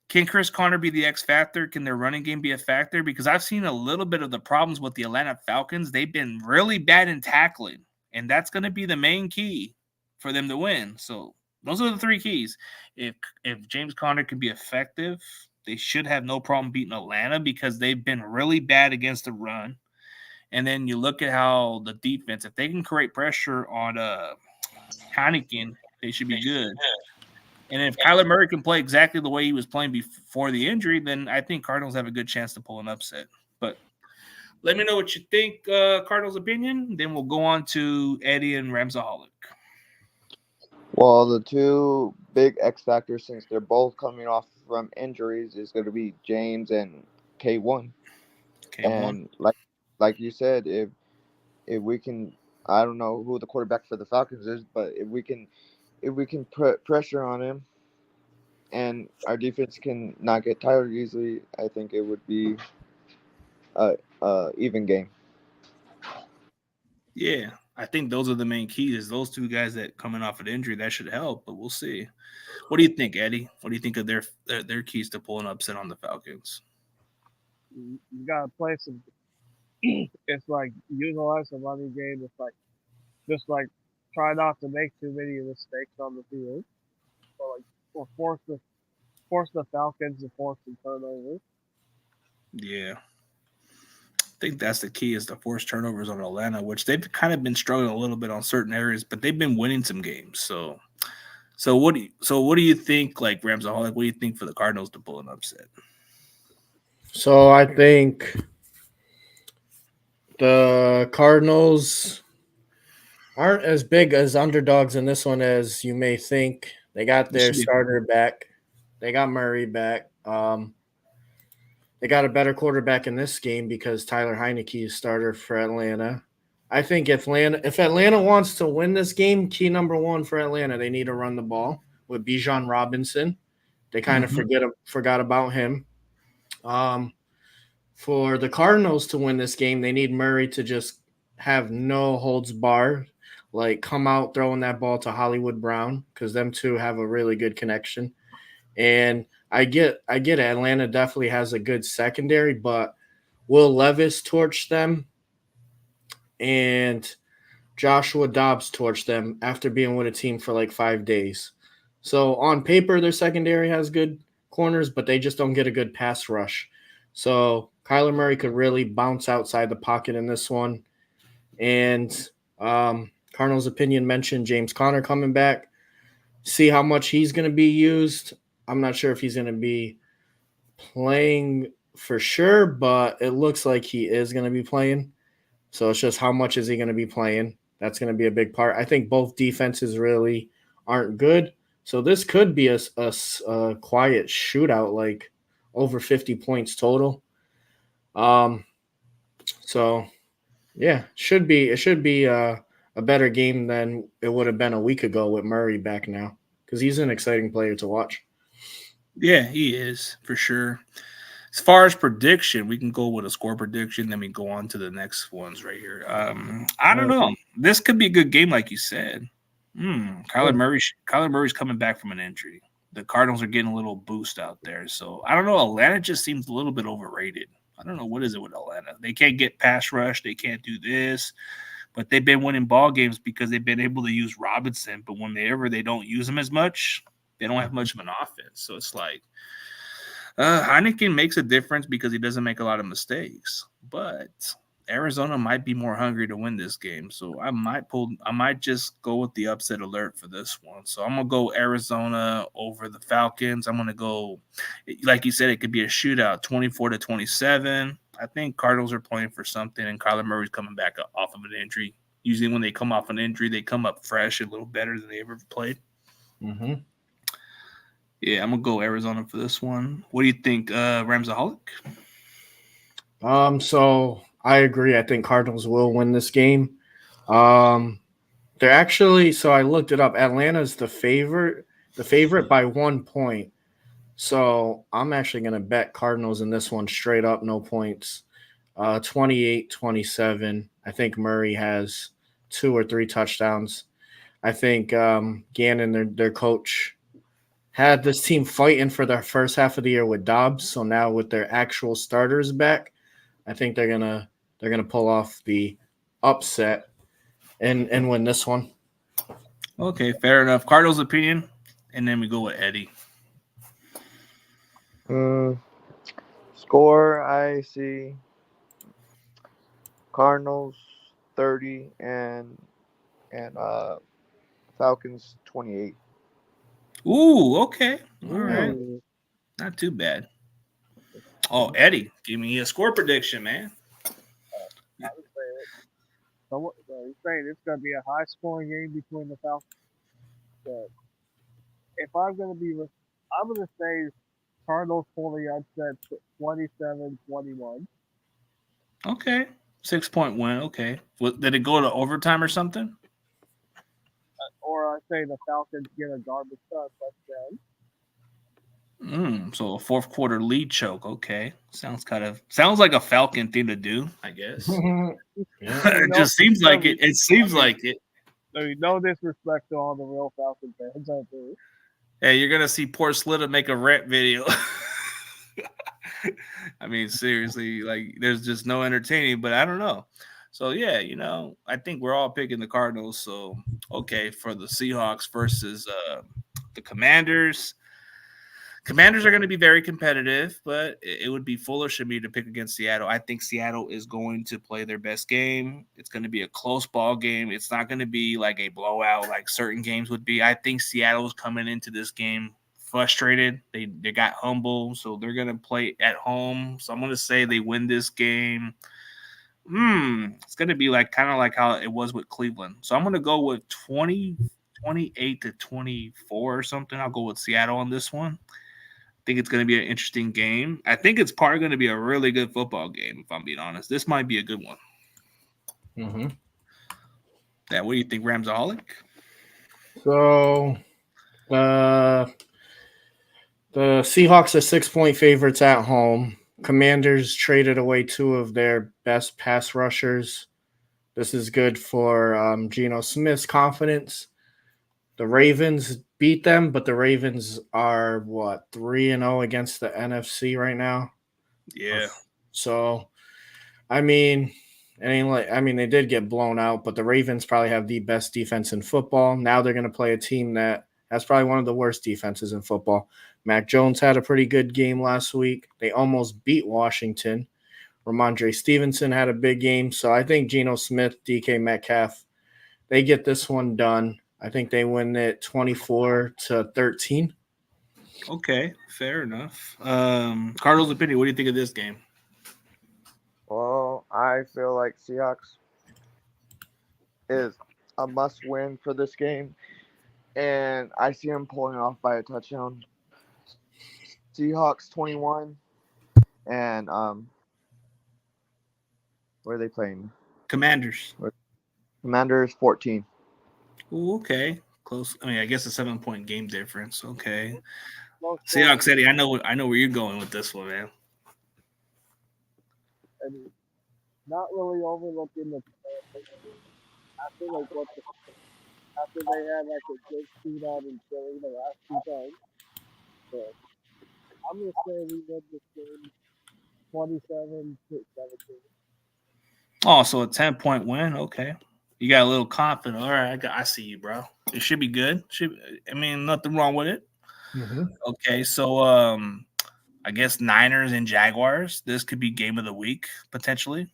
Can Chris Conner be the X factor? Can their running game be a factor? Because I've seen a little bit of the problems with the Atlanta Falcons. They've been really bad in tackling, and that's going to be the main key for them to win. So those are the three keys. If James Conner can be effective, they should have no problem beating Atlanta because they've been really bad against the run. And then you look at how the defense, if they can create pressure on Heineken, they should be good. And if Kyler Murray can play exactly the way he was playing before the injury, then I think Cardinals have a good chance to pull an upset. But let me know what you think, Cardinals' opinion. Then we'll go on to Eddie and Ramsaholic. Well, the two big X factors, since they're both coming off from injuries, is going to be James and K1. And like you said, if we can, I don't know who the quarterback for the Falcons is, but if we can put pressure on him, and our defense can not get tired easily, I think it would be a even game. Yeah, I think those are the main keys. Those two guys that coming off an injury, that should help, but we'll see. What do you think, Eddie? What do you think of their keys to pull an upset on the Falcons? You got to play some. It's like utilize the running game. It's like just like try not to make too many mistakes on the field, or force the Falcons to force some turnovers. Yeah. I think that's the key is to force turnovers on Atlanta, which they've kind of been struggling a little bit on certain areas, but they've been winning some games. So what do you think, like Ramsaholic, what do you think for the Cardinals to pull an upset? So I think the Cardinals aren't as big as underdogs in this one as you may think. They got their starter back. They got Murray back. They got a better quarterback in this game because Tyler Heineke is starter for Atlanta. I think if Atlanta wants to win this game, key number one for Atlanta, they need to run the ball with Bijan Robinson. They kind of forgot about him. For the Cardinals to win this game, they need Murray to just have no holds barred, like come out throwing that ball to Hollywood Brown, because them two have a really good connection. And I get it. Atlanta definitely has a good secondary, but Will Levis torch them and Joshua Dobbs torch them after being with a team for like 5 days. So on paper, their secondary has good corners, but they just don't get a good pass rush. So Kyler Murray could really bounce outside the pocket in this one. And Cardinals' opinion mentioned James Conner coming back. See how much he's going to be used. I'm not sure if he's going to be playing for sure, but it looks like he is going to be playing. So it's just how much is he going to be playing? That's going to be a big part. I think both defenses really aren't good. So this could be a quiet shootout, like over 50 points total. So yeah, it should be a better game than it would have been a week ago with Murray back now, because he's an exciting player to watch. Yeah, he is for sure. As far as prediction, we can go with a score prediction, then we go on to the next ones right here. I don't know. This could be a good game, like you said. Kyler Murray's coming back from an injury. The Cardinals are getting a little boost out there. So I don't know. Atlanta just seems a little bit overrated. I don't know what is it with Atlanta. They can't get pass rush. They can't do this. But they've been winning ball games because they've been able to use Robinson. But whenever they don't use him as much, they don't have much of an offense. So it's like Heineken makes a difference because he doesn't make a lot of mistakes. But Arizona might be more hungry to win this game. So I might just go with the upset alert for this one. So I'm going to go Arizona over the Falcons. I'm going to go, like you said, it could be a shootout, 24-27. I think Cardinals are playing for something, and Kyler Murray's coming back off of an injury. Usually when they come off an injury, they come up fresh, a little better than they ever played. Mm-hmm. Yeah, I'm going to go Arizona for this one. What do you think, Ramsaholic? So I agree. I think Cardinals will win this game. They're actually, so I looked it up. Atlanta's the favorite by 1 point. So I'm actually going to bet Cardinals in this one straight up, no points. 28-27. I think Murray has 2 or 3 touchdowns. I think Gannon, their coach, had this team fighting for the first half of the year with Dobbs. So now with their actual starters back, I think they're gonna pull off the upset and win this one. Okay, fair enough. Cardinals' opinion, and then we go with Eddie. Score, I see Cardinals 30 and Falcons 28. Ooh, okay. All right. Ooh. Not too bad. Oh, Eddie, give me a score prediction, man. I would say it. So you're saying it's going to be a high-scoring game between the Falcons. But if I'm going to be, I'm going to say Cardinals pull the upset 27-21. Okay. 6-point win. Okay. Did it go to overtime or something? Or I say the Falcons get a garbage touchdown. So a fourth quarter lead choke. Okay. Sounds like a Falcon thing to do, I guess. It just seems like it. It seems like it. No disrespect to all the real Falcon fans out there. Hey, you're gonna see poor Slitta make a rant video. I mean, seriously, like there's just no entertaining, but I don't know. So yeah, I think we're all picking the Cardinals. So okay, for the Seahawks versus the Commanders. Commanders are going to be very competitive, but it would be foolish of me to pick against Seattle. I think Seattle is going to play their best game. It's going to be a close ball game. It's not going to be like a blowout like certain games would be. I think Seattle's coming into this game frustrated. They got humble, so they're going to play at home. So I'm going to say they win this game. It's going to be kind of like how it was with Cleveland. So I'm going to go with 28-24 or something. I'll go with Seattle on this one. I think it's going to be an interesting game. I think it's probably going to be a really good football game, if I'm being honest. This might be a good one. Mm-hmm. Yeah, what do you think, Ramsaholic? So the Seahawks are 6-point favorites at home. Commanders traded away 2 of their best pass rushers. This is good for Geno Smith's confidence. The Ravens beat them, but the Ravens are 3-0 against the NFC right now. Yeah. So, I mean, they did get blown out, but the Ravens probably have the best defense in football. Now they're going to play a team that has probably one of the worst defenses in football. Mac Jones had a pretty good game last week. They almost beat Washington. Ramondre Stevenson had a big game. So I think Geno Smith, DK Metcalf, they get this one done. I think they win it 24-13. Okay, fair enough. Cardinals' opinion, what do you think of this game? Well, I feel like Seahawks is a must-win for this game, and I see them pulling off by a touchdown. Seahawks 21, and where are they playing? Commanders. Commanders 14. Ooh, okay, close. I mean, I guess a 7-point game difference. Okay. Seahawks, Eddie, I know where you're going with this one, man. And not really overlooking the. I feel like after they had a good shootout in Philly the last 2 times, but I'm gonna say we win this game 27-17. Oh, so a 10-point win. Okay. You got a little confident. All right, I see you, bro. It should be good. Nothing wrong with it. Mm-hmm. Okay, so I guess Niners and Jaguars. This could be game of the week potentially,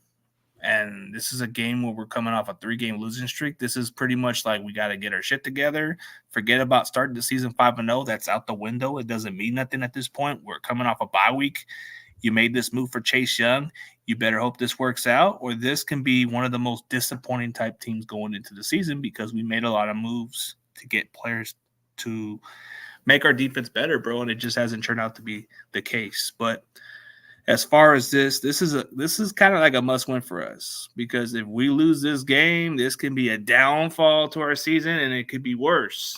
and this is a game where we're coming off a 3-game losing streak. This is pretty much like we got to get our shit together. Forget about starting the season 5-0. That's out the window. It doesn't mean nothing at this point. We're coming off a bye week. You made this move for Chase Young. You better hope this works out, or this can be one of the most disappointing type teams going into the season because we made a lot of moves to get players to make our defense better, bro, and it just hasn't turned out to be the case. But as far as this is kind of like a must-win for us because if we lose this game, this can be a downfall to our season, and it could be worse.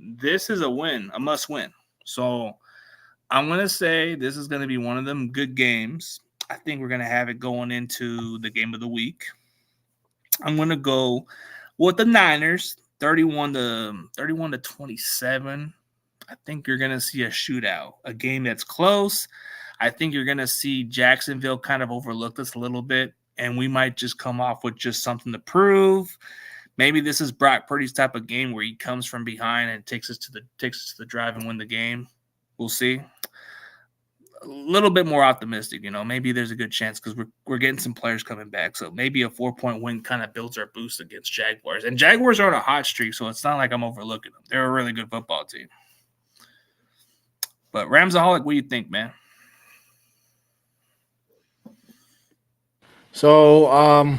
This is a win, a must-win. So I'm going to say this is going to be one of them good games. I think we're going to have it going into the game of the week. I'm going to go with the Niners, 31 to 27. I think you're going to see a shootout, a game that's close. I think you're going to see Jacksonville kind of overlook this a little bit, and we might just come off with just something to prove. Maybe this is Brock Purdy's type of game where he comes from behind and takes us to the drive and win the game. We'll see. A little bit more optimistic, maybe there's a good chance because we're getting some players coming back. So maybe a 4-point win kind of builds our boost against Jaguars. And Jaguars are on a hot streak, so it's not like I'm overlooking them. They're a really good football team. But Ramsaholic, what do you think, man? So,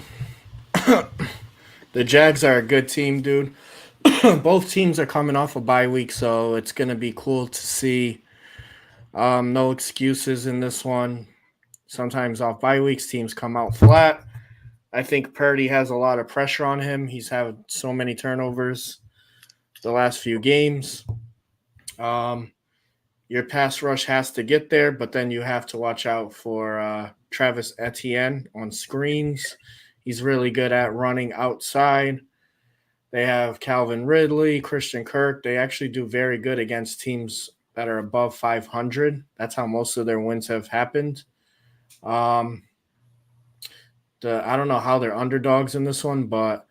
the Jags are a good team, dude. Both teams are coming off a bye week, so it's going to be cool to see. No excuses in this one. Sometimes off bye weeks, teams come out flat. I think Purdy has a lot of pressure on him. He's had so many turnovers the last few games. Your pass rush has to get there, but then you have to watch out for Travis Etienne on screens. He's really good at running outside. They have Calvin Ridley, Christian Kirk. They actually do very good against teams that are above 500. That's how most of their wins have happened. I don't know how they're underdogs in this one, but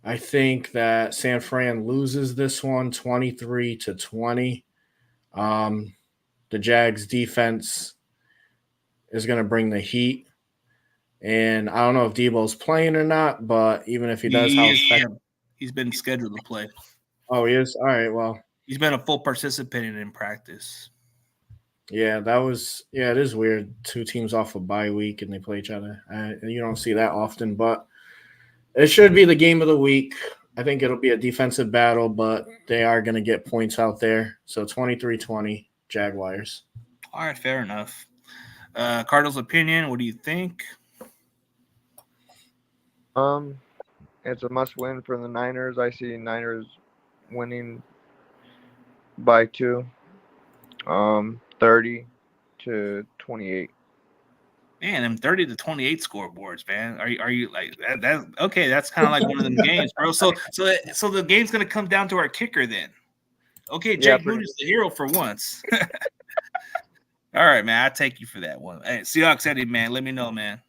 I think that San Fran loses this one 23-20. The Jags defense is going to bring the heat. And I don't know if Debo's playing or not, but even if he does, he's been scheduled to play. Oh, he is? All right, well. He's been a full participant in practice. Yeah, it is weird. Two teams off a bye week and they play each other. You don't see that often, but it should be the game of the week. I think it'll be a defensive battle, but they are going to get points out there. So 23-20, Jaguars. All right, fair enough. Cardinals' opinion, what do you think? It's a must-win for the Niners. I see Niners winning by 2, 30-28. Man, them 30-28 scoreboards, man. Are you like that? Okay, that's kind of like one of them games, bro. So the game's gonna come down to our kicker then. Okay, Jake Moody is the hero for once. All right, man. I'll take you for that one. Hey, Seahawks Eddie, man. Let me know, man.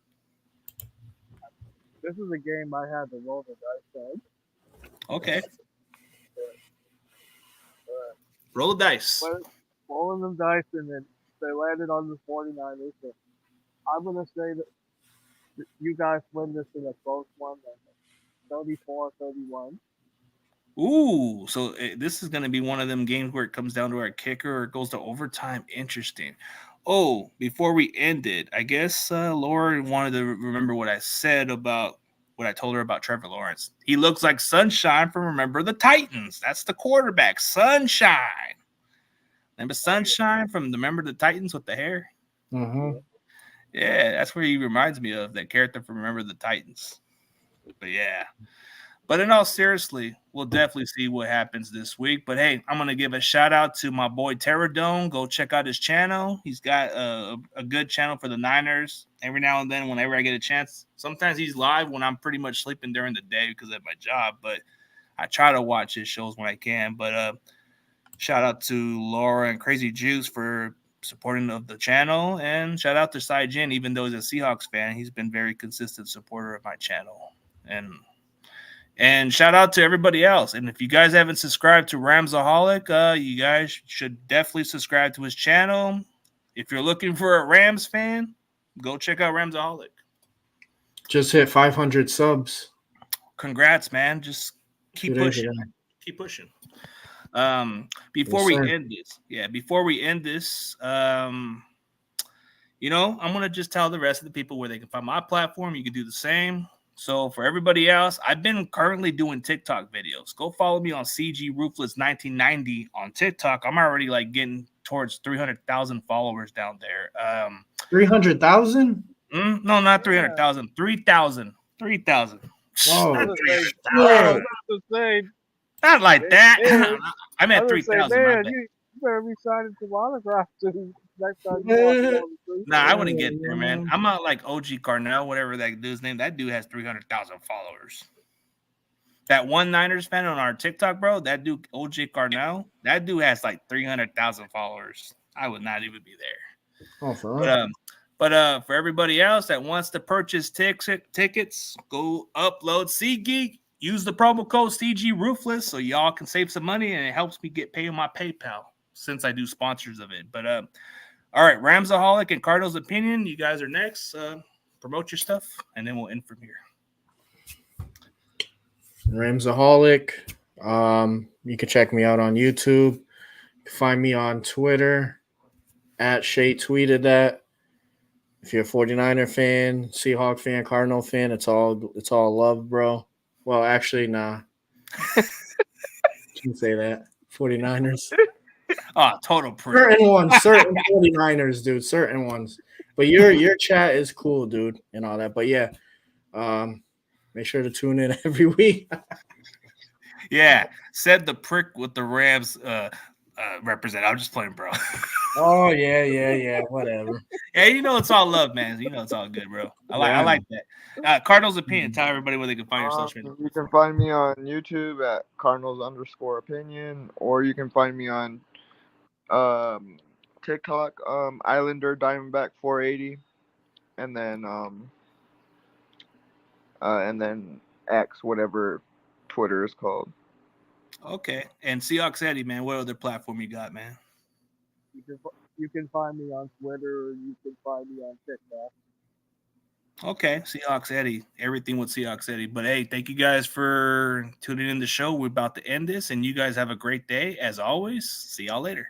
This is a game I had to roll the dice on. Okay. Roll the dice. Rolling them dice, and then they landed on the 49ers. So I'm going to say that you guys win this in a close one, 34-31. Ooh, so this is going to be one of them games where it comes down to our kicker or it goes to overtime. Interesting. Oh, before we end it, I guess Laura wanted to remember what I said about what I told her about Trevor Lawrence. He looks like Sunshine from Remember the Titans. That's the quarterback, Sunshine. Remember Sunshine from Remember the Titans with the hair? Mm-hmm. Yeah, that's where he reminds me of, that character from Remember the Titans. But yeah. But in all seriously, we'll definitely see what happens this week. But hey, I'm going to give a shout out to my boy Terradome. Go check out his channel. He's got a good channel for the Niners. Every now and then, whenever I get a chance, sometimes he's live when I'm pretty much sleeping during the day because of my job. But I try to watch his shows when I can. But shout out to Laura and Crazy Juice for supporting of the channel. And shout out to Cy Jin, even though he's a Seahawks fan. He's been very consistent supporter of my channel. And shout out to everybody else. And if you guys haven't subscribed to Ramsaholic, you guys should definitely subscribe to his channel. If you're looking for a Rams fan, go check out Ramsaholic. Just hit 500 subs. Congrats, man. Just keep pushing. Keep pushing. Before we end this, I'm going to just tell the rest of the people where they can find my platform. You can do the same. So for everybody else, I've been currently doing TikTok videos. Go follow me on CG Ruthless 1990 on TikTok. I'm already getting towards 300,000 followers down there. 300,000? No, not 300,000. 3,000. 3,000. Oh, not like that. I meant 3,000. Man, you better be signing some autographs too. next time you walk down the street. Nah, I wouldn't get there, man. I'm not like OG Cardinal, whatever that dude's name. That dude has 300,000 followers. That one Niners fan on our TikTok, bro, that dude, OG Cardinal, that dude has like 300,000 followers. I would not even be there. Oh, for real? But for everybody else that wants to purchase tickets, go upload SeatGeek. Use the promo code CG Ruthless so y'all can save some money, and it helps me get paid on my PayPal since I do sponsors of it. But all right, Ramsaholic and Cardinals Opinion, you guys are next. Promote your stuff, and then we'll end from here. Ramsaholic. You can check me out on YouTube. You can find me on Twitter at Shay Tweeted That. If you're a 49er fan, Seahawk fan, Cardinal fan, it's all love, bro. Well, actually, nah. Can't say that. 49ers. Total proof. Certain 49ers, dude. Certain ones. But your chat is cool, dude, and all that. But yeah, make sure to tune in every week. Yeah, said the prick with the Rams represent. I'm just playing, bro. Oh yeah, whatever. Yeah, you know it's all love, man. You know it's all good, bro. I like that. Cardinals Opinion. Tell everybody where they can find your social media. You can find me on YouTube at Cardinals_opinion, or you can find me on TikTok, Islander Diamondback 480, and then X, whatever Twitter is called. Okay, and Seahawks Eddie, man, what other platform you got, man? You can find me on Twitter, or you can find me on TikTok. Okay, Seahawks Eddie, everything with Seahawks Eddie. But hey, thank you guys for tuning in the show. We're about to end this, and you guys have a great day. As always, see y'all later.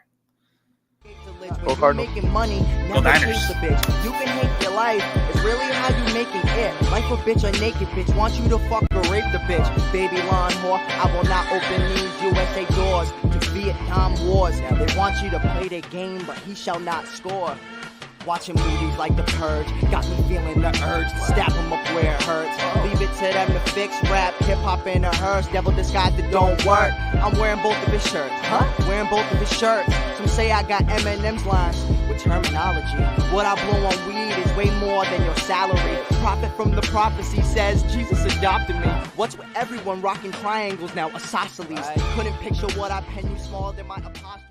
Go Cardinals. Making money, Go never Niners. chase a bitch. You can hate your life, it's really how you making it. Life a bitch, a naked bitch, want you to fuck or rape the bitch. Baby lawn whore, I will not open these USA doors to Vietnam wars. They want you to play their game, but he shall not score. Watching movies like The Purge got me feeling the urge to stab him up where it hurts. Leave it to them to fix rap, hip-hop in a hearse. Devil disguise that don't work. I'm wearing both of his shirts. Wearing both of his shirts. Some say I got Eminem's lines with terminology. What I blow on weed is way more than your salary. Prophet from the prophecy says Jesus adopted me. What's with everyone rocking triangles now? Isosceles. Couldn't picture what I pen you smaller than my apostrophe.